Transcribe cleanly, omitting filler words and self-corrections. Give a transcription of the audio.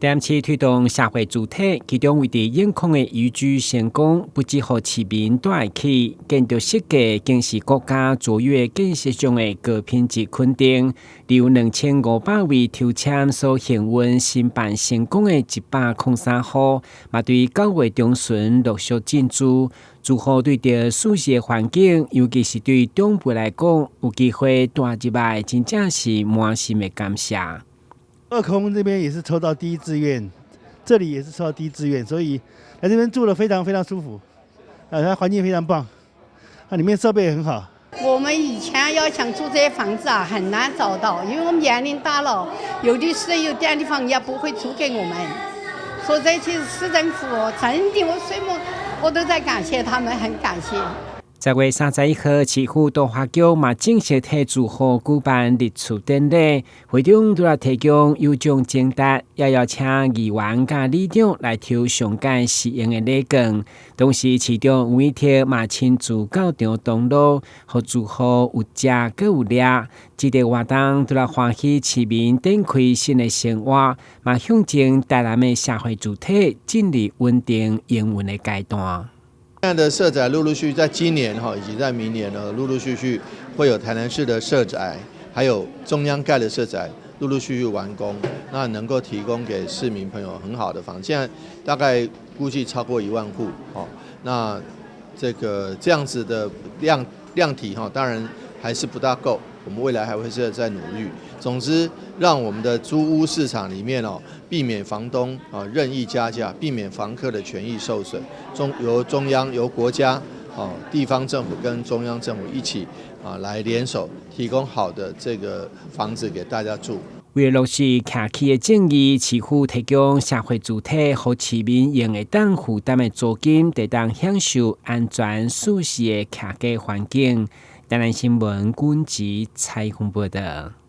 长期推动社会主体，其中为地健康的宜居成功，不只互市民带起，建筑设计更是国家卓越建设上的高品质肯定。有2500位抽签所幸运申办成功的103户，嘛对9月中旬陆续进驻。住户对着舒适的环境，尤其是对长辈来讲，有机会住入来，真正是满心的感谢。二空这边也是抽到第一志愿，这里也是抽到第一志愿，所以来这边住得非常非常舒服，它环境非常棒，它里面设备也很好。我们以前要想住这些房子啊，很难找到，因为我们年龄大了，有的是有点地方也不会租给我们，所以这次市政府真的我都在感谢他们，很感谢。10月31號，市府都發局嘛正式替住戶舉辦入厝典禮，會中除了提供有獎徵答，也邀請議員甲里長來抽上屆實用的禮券。同時，市長吳依婷嘛親自到場同樂，予住戶有食閣有掠。這個活動除了歡喜市民展開新的生活，嘛象徵台南的社會主體進入穩定營運的階段。現在的社宅陸陸續續在今年以及在明年呢，陸陸續續會有台南市的社宅，還有中央蓋的社宅陸陸續續完工，那能夠提供給市民朋友很好的房，現在大概估計超過1萬戶，那這樣子的量體當然還是不大夠，我們未來還會是在努力。總之，讓我們的租屋市場裡面避免房東任意加價，避免房客的權益受損。由中央、由國家、地方政府跟中央政府一起來聯手，提供好的這個房子給大家住。為落實徛起的正義，市府提供社會主體予市民用會當負擔的租金，得當享受安全舒適的徛家環境。台南新聞軍籍採訪報道。